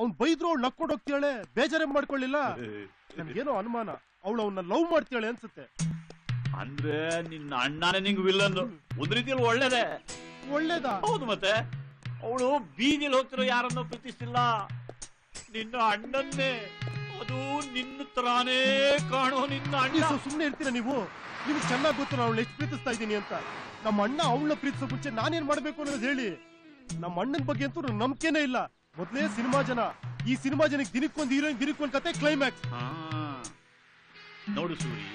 ಅವ್ನ್ ಬೈದ್ರು ಅವ್ಳು ನಕ್ಕೊಂಡು ಹೋಗ್ತಾಳೆ, ಬೇಜಾರೇ ಮಾಡ್ಕೊಳ್ಳಿಲ್ಲ. ನನ್ಗೇನೋ ಅನುಮಾನ, ಅವಳು ಅವನ್ನ ಲವ್ ಮಾಡ್ತಾಳೆ ಅನ್ಸುತ್ತೆ. ಅಂದ್ರೆ ನಿನ್ನ ಅಣ್ಣನೇ ನಿಂಗ್ ವಿಲ್ಲನ್. ಒಂದ್ ರೀತಿಯಲ್ಲಿ ಒಳ್ಳೇದೇ. ಒಳ್ಳೇದಾ? ಹೌದು, ಮತ್ತೆ ಅವಳು ಬೀದಿಲಿ ಹೋಗ್ತಿರೋ ಯಾರನ್ನೋ ಪ್ರೀತಿಸ್ತಿಲ್ಲ, ನಿನ್ನ ಅಣ್ಣನ್ನೇ. ಅದು ನಿನ್ನ ತರಾನೇ ಕಾಣೋ ನಿನ್ನ ಅಣ್ಣ. ಸುಮ್ಮನೆ ಇರ್ತೀರಾ ನೀವು? ನಿಮ್ಗೆ ಚೆನ್ನಾಗಿ ಗೊತ್ತು ನಾನು ಅವಳು ಎಷ್ಟು ಪ್ರೀತಿಸ್ತಾ ಇದ್ದೀನಿ ಅಂತ. ನಮ್ಮ ಅಣ್ಣ ಅವಳನ್ನ ಪ್ರೀತಿಸೋ ಮುಂಚೆ ನಾನೇನ್ ಮಾಡ್ಬೇಕು ಅನ್ನೋದು ಹೇಳಿ. ನಮ್ಮ ಅಣ್ಣನ ಬಗ್ಗೆ ಅಂತೂ ನಂಬಿಕೆನೇ ಇಲ್ಲ. ಮೊದಲೇ ಸಿನಿಮಾ ಜನ, ಈ ಸಿನಿಮಾ ಜನಕ್ಕೆ ದಿನಕ್ಕೊಂದು ಹೀರೋಯಿನ್, ದಿನಕ್ಕೊಂದು ಕತೆ, ಕ್ಲೈಮ್ಯಾಕ್ಸ್. ನೋಡು ಸೂರಿ,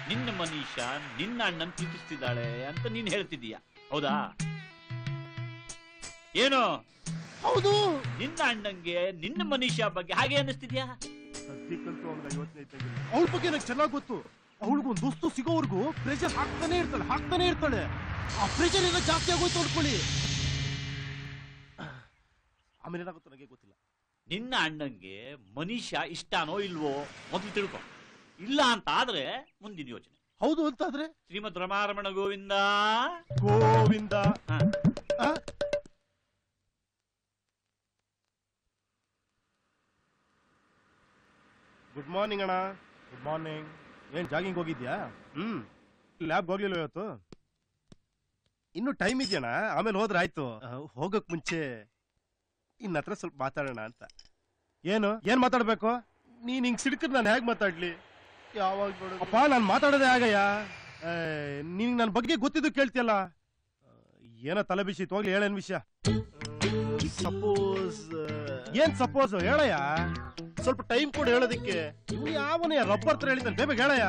ನಿನ್ನ ಮನೀಷಾ ನಿನ್ನ ಅಣ್ಣನ್ ಪ್ರೀತಿಸ್ತಿದ್ದಾಳೆ ಅಂತ ನೀನ್ ಹೇಳ್ತಿದ್ದೀಯ, ಹೌದಾ? ಏನು? ಹೌದು. ನಿನ್ನ ಅಣ್ಣಂಗೆ ನಿನ್ನ ಮನೀಷಾ ಬಗ್ಗೆ ಹಾಗೆ ಅನ್ನಿಸ್ತಿದ್ಯಾ? ಸದ್ಯಕ್ಕಂತೂ ಅವ್ನಿಗೆ ಯೋಚನೆ ಇದ್ದಂಗಿಲ್ಲ. ಅವಳ ಬಗ್ಗೆ ನನಗೆ ಚೆನ್ನಾಗಿ ಗೊತ್ತು. ಅವಳಿಗೊಂದು ದೋಸ್ತು ಸಿಗೋವರೆಗೂ ಪ್ರೆಷರ್ ಹಾಕ್ತಾನೆ ಇರ್ತಾಳೆ. ಆ ಪ್ರೆಷರ್ ಎಲ್ಲ ಜಾಸ್ತಿ ಆಗೋಯ್ತು ಅನ್ಕೊಳ್ಳಿ. ಆಮೇಲೆ ಏನಾಗುತ್ತೋ ನನಗೆ ಗೊತ್ತಿಲ್ಲ. ನಿನ್ನ ಅಣ್ಣಂಗೆ ಮನೀಷಾ ಇಷ್ಟನೋ ಇಲ್ವೋ ಮೊದಲು ತಿಳ್ಕೊ. ಇಲ್ಲ ಅಂತ ಆದ್ರೆ ಮುಂದಿನ ಯೋಚನೆ. ಹೌದು ಅಂತಾದ್ರೆ ಶ್ರೀಮದ್ ರಮಾರಮಣ ಗೋವಿಂದ ಗೋವಿಂದ. ಗುಡ್ ಮಾರ್ನಿಂಗ್ ಅಣ್ಣ. Good morning. ಏನ್ ಜಾಗಿಂಗ್ ಹೋಗಿದ್ಯಾ? ಲ್ಯಾಬ್ ಹೋಗ್ಲಿಲ್ಲ ಇವತ್ತು? ಇನ್ನು ಟೈಮ್ ಇದೆಯಣ್ಣ, ಆಮೇಲೆ ಹೋದ್ರೆ ಆಯ್ತು. ಹೋಗಕ್ ಮುಂಚೆ ಇನ್ನ ಹತ್ರ ಸ್ವಲ್ಪ ಮಾತಾಡೋಣ ಅಂತ. ಏನ್ ಮಾತಾಡ್ಬೇಕು? ನೀನ್ ಹಿಂಗ್ ಸಿಡ್ಕರ್ ನಾನು ಹೇಗ್ ಮಾತಾಡ್ಲಿ? ಯಾವಾಗ ಅಪ್ಪ ನಾನು ಮಾತಾಡೋದೇ ಆಗಯ್ಯ. ನಿನ್ ನನ್ನ ಬಗ್ಗೆ ಗೊತ್ತಿದ್ದು ಕೇಳ್ತಿಯಲ್ಲ. ಏನೋ ತಲೆ ಬಿಸಿ ಹೋಗ್ಲಿ, ಹೇಳೇನ್ ವಿಷಯ? ಸಪೋಸ್ ಏನ್ ಸಪೋಸ್ ಹೇಳಯ್ಯ? ಸ್ವಲ್ಪ ಟೈಮ್ ಕೊಡು ಹೇಳೋದಿಕ್ಕೆ. ಯಾವನೇ ರಬ್ಬರ್ ತರ ಹೇಳಿದ್ದಾನೆ, ಬೇಗ ಹೇಳಯ್ಯ.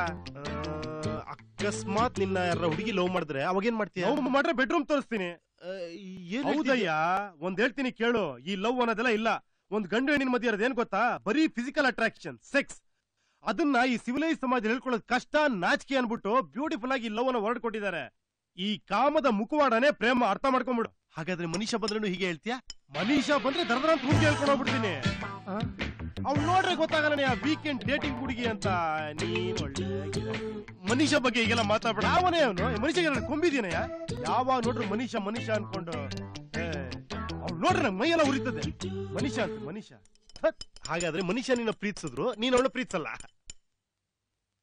ಅಕಸ್ಮಾತ್ ನಿನ್ನ ಯಾರ ಹುಡುಗಿ ಲವ್ ಮಾಡಿದ್ರೆ ಅವಾಗೇನ್ ಮಾಡ್ತೀಯ? ಲವ್ ಮಾಡ್ರೆ ಬೆಡ್ರೂಮ್ ತೋರಿಸ್ತೀನಿ. ಹೌದಯ್ಯ, ಒಂದ್ ಹೇಳ್ತೀನಿ ಕೇಳು. ಈ ಲವ್ ಅನ್ನೋದೆಲ್ಲ ಇಲ್ಲ. ಒಂದ್ ಗಂಡು ಹೆಣ್ಣಿನ ಮಧ್ಯೆ ಇರೋದು ಏನ್ ಗೊತ್ತಾ? ಬರೀ ಫಿಸಿಕಲ್ ಅಟ್ರಾಕ್ಷನ್, ಸೆಕ್ಸ್. ಅದನ್ನ ಈ ಸಿವಿಲೈಸ್ ಸಮಾಜ ಹೇಳ್ಕೊಳ್ಳೋದು ಕಷ್ಟ, ನಾಚಿಕೆ ಅನ್ಬಿಟ್ಟು ಬ್ಯೂಟಿಫುಲ್ ಆಗಿ ಲವ್ ಅನ್ನ ಹೊರಡ್ ಕೊಟ್ಟಿದ್ದಾರೆ. ಈ ಕಾಮದ ಮುಖವಾಡನೆ ಪ್ರೇಮ, ಅರ್ಥ ಮಾಡ್ಕೊಂಡ್ಬಿಡು. ಹಾಗಾದ್ರೆ ಮನೀಷಾ ಬಂದ್ರೂ ಹೀಗೆ ಹೇಳ್ತೀಯಾ? ಮನೀಷಾ ಬಂದ್ರೆ ದರ್ದರ ಅಂತ ಹುಡುಗಿ ಹೇಳ್ಕೊಂಡು ಹೋಗ್ಬಿಡ್ತೀನಿ. ಅವ್ಳು ನೋಡ್ರೆ ಗೊತ್ತಾಗಲ್ಲ ಆ ವೀಕೆಂಡ್ ಡೇಟಿಂಗ್ ಹುಡುಗಿ ಅಂತ. ನೀನ್ ಒಳ್ಳೆ ಮನೀಷಾ ಬಗ್ಗೆ ಈಗೆಲ್ಲ ಮಾತಾಡ್ಬೇಡ. ಅವನೇ ಅವನು ಮನೀಷಾ ಕೊಂಬಿದೀನಯ್ಯ. ಯಾವಾಗ ನೋಡ್ರು ಮನೀಷಾ ಅನ್ಕೊಂಡು ಅವ್ಳು ನೋಡ್ರೆ ನಂಗೆ ಮೈಯೆಲ್ಲ ಉರಿತದೆ. ಮನೀಷಾ. ಹಾಗಾದ್ರೆ ಮನೀಷಾ ನಿನ್ನ ಪ್ರೀತಿಸಿದ್ರು, ನೀನ್ ಅವಳ ಪ್ರೀತಿಸಲ್ಲ.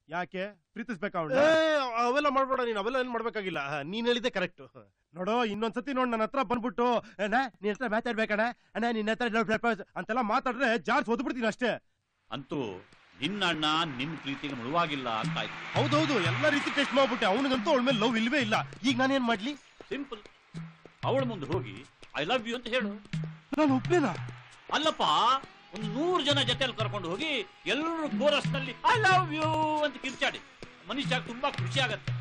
ಯಾಕೆ ಪ್ರೀತಿಸ್ಬೇಕಾ? ಅವೆಲ್ಲ ಮಾಡ್ಬೇಡ ನೀನ್. ಅವೆಲ್ಲ ಏನ್ ಮಾಡ್ಬೇಕಾಗಿಲ್ಲ. ನೀನ್ ಹೇಳಿದೆ ಕರೆಕ್ಟ್. ನೋಡೋ, ಇನ್ನೊಂದ್ಸತಿ ನೋಡ್ ನನ್ನ ಹತ್ರ ಬಂದ್ಬಿಟ್ಟು ನಿನ್ ಹತ್ರ ಮಾತಾಡ್ಬೇಕಣ್ಣ, ಅಣ್ಣ ನಿನ್ನ ಹತ್ರ ಅಂತೆಲ್ಲ ಮಾತಾಡ್ರೆ ಜಾರ್ಜ್ ಓದ್ಬಿಡ್ತೀನಿ ಅಷ್ಟೇ. ಅಂತೂ ನಿನ್ನ ಅಣ್ಣ ನಿನ್ ಪ್ರೀತಿಗೆ ಮುಳುವಾಗಿಲ್ಲ ಅಂತ ಆಯ್ತು. ಹೌದೌದು, ಎಲ್ಲ ರೀತಿ ಟೆಸ್ಟ್ ಮಾಡ್ಬಿಟ್ಟೆ. ಅವನಿಗಂತೂ ಅವಳ ಮೇಲೆ ಲವ್ ಇಲ್ವೇ ಇಲ್ಲ. ಈಗ ನಾನೇನ್ ಮಾಡ್ಲಿ? ಸಿಂಪಲ್, ಅವಳ ಮುಂದೆ ಹೋಗಿ ಐ ಲವ್ ಯು ಅಂತ ಹೇಳು. ನಾನು ಒಪ್ಲೇನಾ? ಅಲ್ಲಪ್ಪ, ಒಂದು 100 ಜನ ಜೊತೆಯಲ್ಲಿ ಕರ್ಕೊಂಡು ಹೋಗಿ ಎಲ್ಲರೂ ಕೋರಸ್ ನಲ್ಲಿ ಐ ಲವ್ ಯು ಅಂತ ಕಿರ್ಚಾಡಿ. ಮನುಷ್ಯ ತುಂಬಾ ಖುಷಿ ಆಗತ್ತೆ.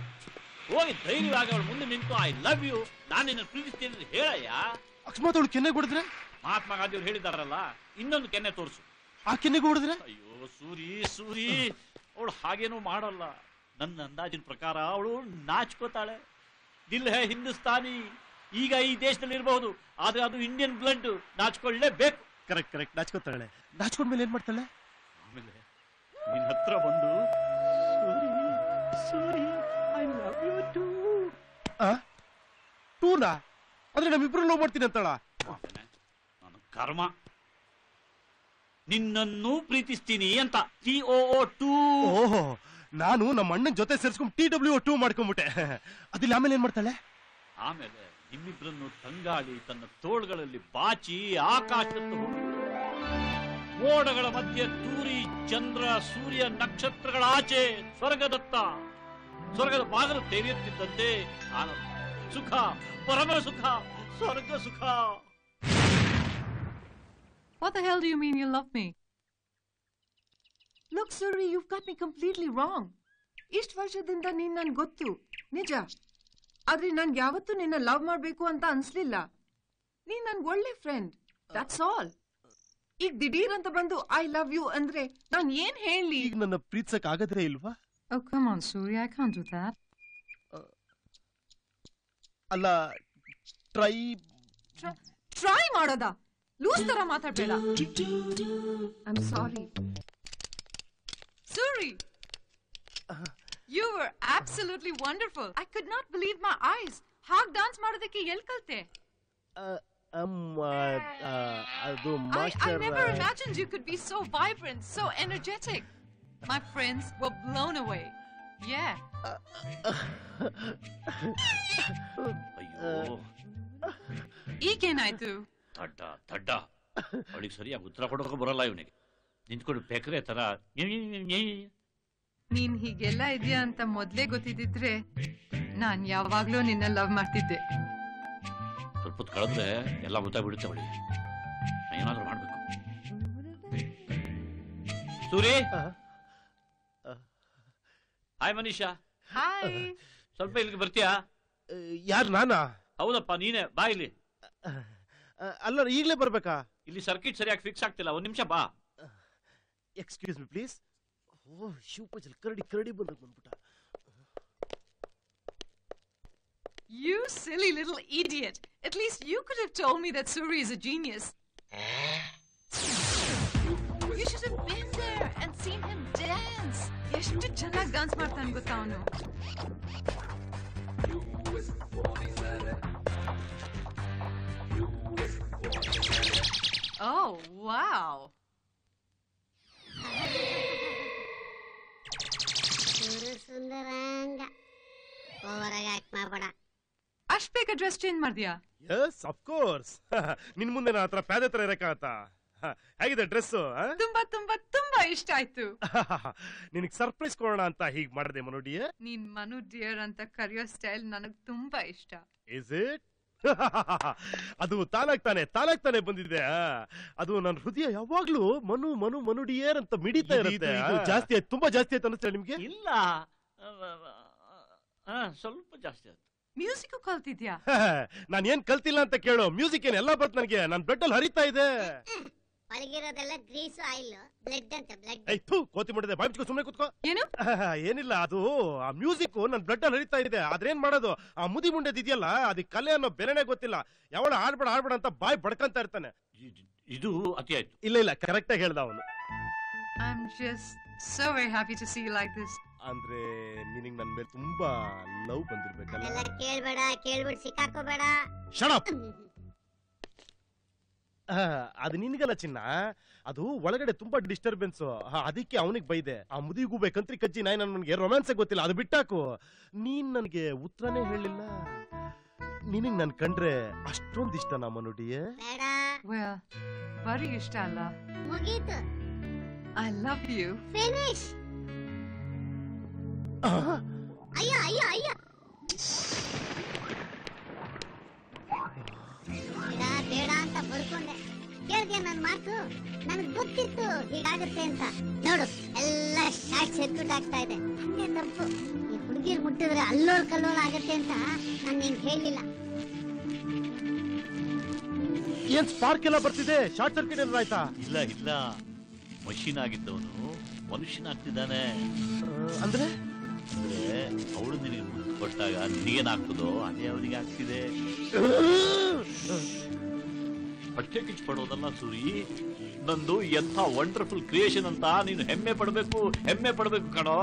ಹೋಗಿ ಧೈರ್ಯವಾಗಿ ಅವಳು ಮುಂದೆ ನಿಂತು ಐ ಲವ್ ಯು, ನಾನು ನಿನ್ನ ಪ್ರೀತಿಸ್ತೀನಿ ಅಂತ ಹೇಳಯ್ಯ. ಅಕಸ್ಮಾತ್ ಅವಳು ಕೆನ್ನೆ ಕೊಡಿದ್ರೆ? ಮಹಾತ್ಮ ಗಾಂಧಿ ಅವ್ರು ಹೇಳಿದಾರಲ್ಲ, ಇನ್ನೊಂದು ಕೆನ್ನೆ ತೋರಿಸು. ಆ ಕೆನ್ನೆಗೆ ಹೊಡೆದ್ರೆ? ಅಯ್ಯೋ ಸೂರಿ, ಅವಳು ಹಾಗೇನೂ ಮಾಡಲ್ಲ. ನನ್ನ ಅಂದಾಜಿನ ಪ್ರಕಾರ ಅವಳು ನಾಚ್ಕೋತಾಳೆ. ದಿಲ್ ಹೇ ಹಿಂದೂಸ್ತಾನಿ. ಈಗ ಈ ದೇಶದಲ್ಲಿ ಇರಬಹುದು, ಆದ್ರೆ ಅದು ಇಂಡಿಯನ್ ಬ್ಲಡ್, ನಾಚ್ಕೊಳ್ಳೇಬೇಕು. ಕರೆಕ್ಟ್, ನಾಚ್ಕೋತಾಳೆ. ನಾಚ್ಕೊಂಡ್ಮೇಲೆ ಏನ್ ಮಾಡ್ತಾಳೆ? ಆಮೇಲೆ ನಿನ್ನ ಹತ್ರ ಬಂದು Suri I love you too. ಟೂನಾ? ಅಂದ್ರೆ ನಮ್ಮಿಬ್ರು ಲವ್ ಮಾಡ್ತೀನಿ ಅಂತಾಳ? ನಾನು ಕರ್ಮ, ನಿನ್ನನ್ನು ಪ್ರೀತಿಸ್ತೀನಿ ಅಂತ. TOO2. ಓಹೋ, ನಾನು ನಮ್ಮ ಅಣ್ಣನ ಜೊತೆ ಸೇರಿಸ್ಕೊಂಡು TWO2 ಮಾಡ್ಕೊಂಡ್ಬಿಟ್ಟೆ. ಅದಿಲ್ಲ ಆಮೇಲೆ ಏನ್ ಮಾಡ್ತಾಳೆ? ಆಮೇಲೆ ನಿಮ್ಮಿಬ್ರನ್ನು ತಂಗಾಳಿ ತನ್ನ ತೋಳ್ಗಳಲ್ಲಿ ಬಾಚಿ ಆಕಾಶದತ್ತ ಹೋಗಿ ಮೋಡಗಳ ಮಧ್ಯೆ ತೂರಿ ಚಂದ್ರ ಸೂರ್ಯ ನಕ್ಷತ್ರಗಳ ಆಚೆ ಸ್ವರ್ಗದ ಬಾಗಿಲು ತೆರೆಯುತ್ತಿದ್ದಂತೆ ಆನಂದ, ಸುಖ, ಪರಮ ಸುಖ, ಸ್ವರ್ಗ ಸುಖ. What the hell do you mean you love me? Look, Suri, you've got me completely wrong. ಇಷ್ಟು ವರ್ಷದಿಂದ ನೀನ್ ನನ್ ಗೊತ್ತು, ನಿಜ. ಆದ್ರೆ ನನ್ಗೆ ಯಾವತ್ತೂ ನಿನ್ನ ಲವ್ ಮಾಡ್ಬೇಕು ಅಂತ ಅನ್ಸ್ಲಿಲ್ಲ. ನೀನ್ ನನ್ಗೆ ಒಳ್ಳೆ ಫ್ರೆಂಡ್, ದಟ್ಸ್ ಆಲ್. ಈಗ ದಿಢೀರ್ ಅಂತ ಬಂದು ಐ ಲವ್ ಯು ಅಂದ್ರೆ ನಾನ್ ಏನ್ ಹೇಳಿ? ಈಗ ನನ್ನ ಪ್ರೀತಿಸಕ್ ಆಗದ್ರೆ ಇಲ್ವಾ? Oh, come on, Suri, I can't do that. ಅಲ್ಲ, ಟ್ರೈ ಮಾಡೋದಾ? ಲೂಸ್ ತರ ಮಾತಾಡ್ಬೇಡ. I'm sorry. Suri, you were absolutely wonderful. I could not believe my eyes. ಹಾಗ್ ಡಾನ್ಸ್ ಮಾಡೋದಕ್ಕೆ ಎಲ್ ಕಲ್ತೆ? ಅದು I master never imagined you could be so vibrant, so energetic. My friends were blown away. Yeah. ಅಯ್ಯೋ ಈಗೇನಾಯ್ತು? ತಡ್ಡ ಅವಳಿಗೆ ಸರಿಯಾಗಿ ಉತ್ತರ ಕೊಡೋಕೆ ಬರಲ್ಲ ಇವನಿಗೆ. ನಿಂತ್ಕೊಂಡು ಬೇಕ್ರೆ ತರ ನೀನ್ ಹೀಗೆಲ್ಲ ಇದೆಯಾ ಅಂತ ಮೊದ್ಲೇ ಗೊತ್ತಿದ್ದಿದ್ರೆ ನಾನ್ ಯಾವಾಗ್ಲೂ ನಿನ್ನ ಲವ್ ಮಾಡ್ತಿದ್ದೆ. ಸ್ವಲ್ಪ ಹೊತ್ತು ಕಳೆದ್ರೆ ಎಲ್ಲ ಗೊತ್ತಾಗ್ಬಿಡುತ್ತೆ ಅವಳಿಗೆ. ಏನಾದ್ರೂ ಮಾಡ್ಬೇಕು. ಸೂರಿ, ಹಾಯ್ ಮನೀಷಾ. ಹಾಯ್. ಸ್ವಲ್ಪ ಇಲ್ಲಿಗೆ ಬರ್ತೀಯಾ? ಯಾರು, ನಾನಾ? ಹೌದಪ್ಪ ನೀನೇ, ಬಾ ಇಲ್ಲಿ. ಅಲ್ಲ, ಈಗಲೇ ಬರ್ಬೇಕಾ? ಇಲ್ಲಿ ಸರ್ಕಿಟ್ ಸರಿಯಾಗಿ ಫಿಕ್ಸ್ ಆಗ್ತಿಲ್ಲ, ಒಂದ್ ನಿಮಿಷ ಬಾ. Excuse me please. ಓ ಶಿವಪಜಲ್ ಕರಡಿ ಬಂದ್ಬಿಟ್ಟ. You silly little idiot. At least you could have told me that Suri is a genius. You should have been there and seen him dance. ಎಷ್ಟು ಚೆನ್ನಾಗಿ ಡ್ಯಾನ್ಸ್ ಮಾಡ್ತಾನೆ ಗೊತ್ತಾ ಅವನು. Oh, wow. ಸುಂದರಾಂಗ ಓವರಾಗಿ act ಮಾಡಬೇಡ. ಅಷ್ಟ್ ಬೇಗ ಡ್ರೆಸ್ ಚೇಂಜ್ ಮಾಡ್ದ್ಯಾ? Yes of course. ನಿನ್ ಮುಂದೆ ನಾ ಹತ್ರ ಪ್ಯಾದೆ ತರ ಇರಕಾತ. ಹೇಗಿದೆ ಡ್ರೆಸ್? ತುಂಬಾ ತುಂಬಾ ತುಂಬಾ ಇಷ್ಟ ಆಯ್ತು. ನಿನಗ್ ಸರ್ಪ್ರೈಸ್ ಕೊಡೋಣ ಅಂತ ಹೀಗ್ ಮಾಡಿದೆ ಮನು ಡಿಯರ್. ನೀನ್ ಮನು ಡಿಯರ್ ಅಂತ ಕರೆಯೋ ಸ್ಟೈಲ್ ನನಗ್ ತುಂಬಾ ಇಷ್ಟ. Is it? ಅದು ತಾನಾಗ್ತಾನೆ ಬಂದಿದೆ. ಅದು ನನ್ನ ಹೃದಯ ಯಾವಾಗ್ಲೂ ಮನು ಮನು ಮನು ಡಿಯರ್ ಅಂತ ಮಿಡಿತಾ ಇರುತ್ತೆ. ಜಾಸ್ತಿ ಆಯ್ತು, ತುಂಬಾ ಜಾಸ್ತಿ ಆಯ್ತು ಅನಿಸ್ತಾ ನಿಮ್ಗೆ? ಇಲ್ಲ, ಸ್ವಲ್ಪ ಜಾಸ್ತಿ ಆಯ್ತು. ಮ್ಯೂಸಿಕ್ ಕಲ್ತಿದ್ಯಾ? ನಾನು ಏನ್ ಕಲ್ತಿಲ್ಲ ಅಂತ ಕೇಳು. ಮ್ಯೂಸಿಕ್ ಏನ್ ಎಲ್ಲ ಬರುತ್ತೆ ನನಗೆ. ನನ್ ಬ್ಲಡ್ ಅಲ್ಲಿ ಹರಿತಾ ಇದೆ. ಒಳಗಿರೋದೆಲ್ಲ ಗ್ರೀಸ್ ಆಯಿಲ್, ಬ್ಲಡ್ ಅಂತ ಬ್ಲಡ್. ಆಯ್ತು, ಕೋತಿ ಮಾಡಿದೆ. ಬಾಯ್ಬಿಟ್ಕೋ, ಸುಮ್ಮನೆ ಕೂತ್ಕೋ. ಏನು? ಏನಿಲ್ಲ, ಅದು ಆ ಮ್ಯೂಸಿಕ್ ನನ್ ಬ್ಲಡ್ ಅಲ್ಲಿ ಹರಿತಾ ಇದೆ. ಅದ್ರೇನ್ ಮಾಡೋದು? ಆ ಮುದಿ ಮುಂಡೆದ್ ಇದೆಯಲ್ಲ, ಅದಕ್ಕೆ ಕಲೆ ಅನ್ನೋ ಬೆಲೆನೇ ಗೊತ್ತಿಲ್ಲ. ಯಾವಳ ಆಡ್ಬೇಡ ಅಂತ ಬಾಯ್ ಬಡ್ಕಂತ ಇರ್ತಾನೆ. ಇದು ಅತಿ ಆಯ್ತು. ಇಲ್ಲ ಕರೆಕ್ಟ್ ಆಗಿ ಹೇಳ್ದ ಅವನು. I'm just so very happy to see you like this. ಅಂದ್ರೆ ನಿನಗ್ ನನ್ ಮೇಲೆ ತುಂಬಾ ಲವ್ ಬಂದಿರ್ಬೇಕಲ್ಲ? ಎಲ್ಲ ಕೇಳ್ಬಿಟ್ಟು ಸಿಕ್ಕಾಕೋಬೇಡ. Shut up. ಅದು ನಿನ್ಗಲ್ಲ ಚಿನ್ನ, ಅದು ಒಳಗಡೆ ತುಂಬಾ ಡಿಸ್ಟರ್ಬೆನ್ಸ್. ಅದಕ್ಕೆ ಅವನಿಗೆ ಬೈದೆ. ಆ ಮುದಿಗೂ ಬೇಕಂತ್ರಿ ಕಜ್ಜಿ ನಾಯಿ ನನ್ಗೆ ರೊಮ್ಯಾನ್ಸ್ ಗೊತ್ತಿಲ್ಲ, ಅದು ಬಿಟ್ಟಾಕು. ನೀನ್ ನನ್ಗೆ ಉತ್ತರನೇ ಹೇಳಿಲ್ಲ. ನಿನಗ್ ನನ್ ಕಂಡ್ರೆ ಅಷ್ಟೊಂದ್ ಇಷ್ಟ ನಾ ಮನು ಡಿಯರ್? ಬೇಡ. Well, ಬರೀ ಇಷ್ಟ ಅಲ್ಲ, ಮುಗೀತು. I love you. ಫಿನಿಶ್. ಅಯ್ಯ ಬೇಡ ಅಂತ ಬಡ್ಕೊಂಡೆ. ಕೇಳ್ದೆ ನನ್ ಮಾತು? ನನಗ್ ಗೊತ್ತಿತ್ತು ಹೀಗಾಗುತ್ತೆ ಅಂತ. ನೋಡು, ಎಲ್ಲ ಶಾರ್ಟ್ ಸರ್ಕ್ಯೂಟ್ ಆಗ್ತಾ ಇದೆ. ಹಂಗೆ ತಪ್ಪು. ಈ ಹುಡುಗಿರ್ ಮುಟ್ಟಿದ್ರೆ ಅಲ್ಲೋಲ್ ಆಗತ್ತೆ ಅಂತ ನಾನು ನಿಂಗೆ ಹೇಳಿಲ್ಲ. ಏನ್ ಸ್ಪಾರ್ಕ್ ಎಲ್ಲ ಬರ್ತಿದೆ? ಶಾರ್ಟ್ ಸರ್ಕ್ಯೂಟ್ ಏನಾದ್ರು ಆಯ್ತಾ? ಇಲ್ಲ, ಮಷೀನ್ ಆಗಿದ್ದವನು ಮನುಷ್ಯನಾಗ್ತಿದ್ದಾನೆ. ಅಂದ್ರೆ ಅವಳು ನಿನಗೆ ಮುದ್ದು ಕೊಟ್ಟಾಗ ನಿನಗೇನಾಗ್ತದೋ ಅದೇ ಅವನಿಗೆ ಆಗ್ತಿದೆ. ಹೊಟ್ಟೆ ಕಿಚ್ಚು ಪಡೋದಲ್ಲ ಸೂರಿ, ನಂದು ಎಂಥ ವಂಡರ್ಫುಲ್ ಕ್ರಿಯೇಷನ್ ಅಂತ ನೀನು ಹೆಮ್ಮೆ ಪಡಬೇಕು ಕಣೋ.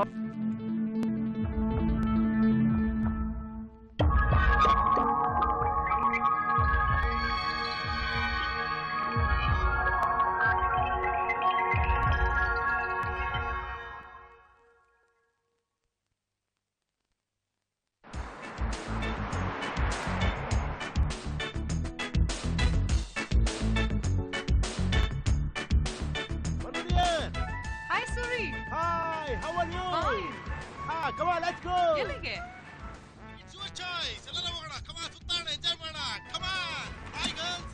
Hi Suri. Hi, how are you? Fine. Come on, let's go. ಎಲ್ಲಿಗೆ? It's your choice. ಎಲ್ಲರ ಹೋಗೋಣ. Come on, ಸುತ್ತಾಡ, ಎಂಜಾಯ್ ಮಾಡೋಣ. Come on. Hi girls.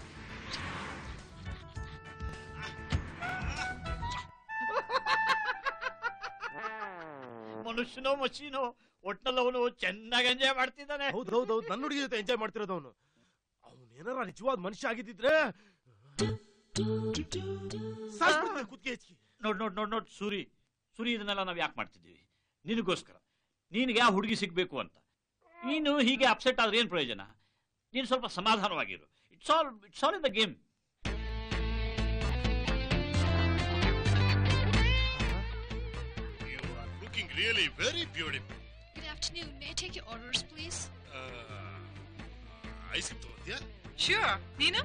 ಮನುಷ್ಯನೋ ಮಷೀನೋ ಒಟ್ಟಲ್ಲಿ ಅವನು ಚೆನ್ನಾಗಿ ಎಂಜಾಯ್ ಮಾಡ್ತಿದ್ದಾನೆ. ಹೌದು, ನನ್ನ ಹುಡುಗಿ ಜೊತೆ ಎಂಜಾಯ್ ಮಾಡ್ತಿರೋದು ಅವನು. ಅವನೇನಾರ ನಿಜವಾದ ಮನುಷ್ಯ ಆಗಿದ್ದಿದ್ರೆ ಕುತ್ತಿಗೆ ಹೆಚ್ಚಿ. ನೋಡ್ ಸೂರಿ, ಇದನ್ನೆಲ್ಲ ನಾವ್ ಯಾಕೆ ಮಾಡ್ತಿದ್ದೀವಿ? ನಿನಗೋಸ್ಕರ. ನಿನಗೆ ಆ ಹುಡುಗಿ ಸಿಗ್ಬೇಕು ಅಂತ. ನೀನು ಹೀಗೆ ಅಪ್ಸೆಟ್ ಆದ್ರೆ ಏನ್ ಪ್ರಯೋಜನ? ನೀನು ಸ್ವಲ್ಪ ಸಮಾಧಾನವಾಗಿರು. It's all in the game. You are looking really very beautiful. Good afternoon. May I take your orders, please? Ice cream ತಗೋತೀಯಾ? Sure. ನೀನು?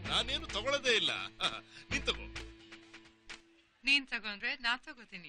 ನಾನೇನು ತಗೊಳ್ಳೋದೇ ಇಲ್ಲ. ನೀನ್ ತಗೋ. ನೀನ್ ತಗೊಂಡ್ರೆ ನಾ ತಗೋತೀನಿ.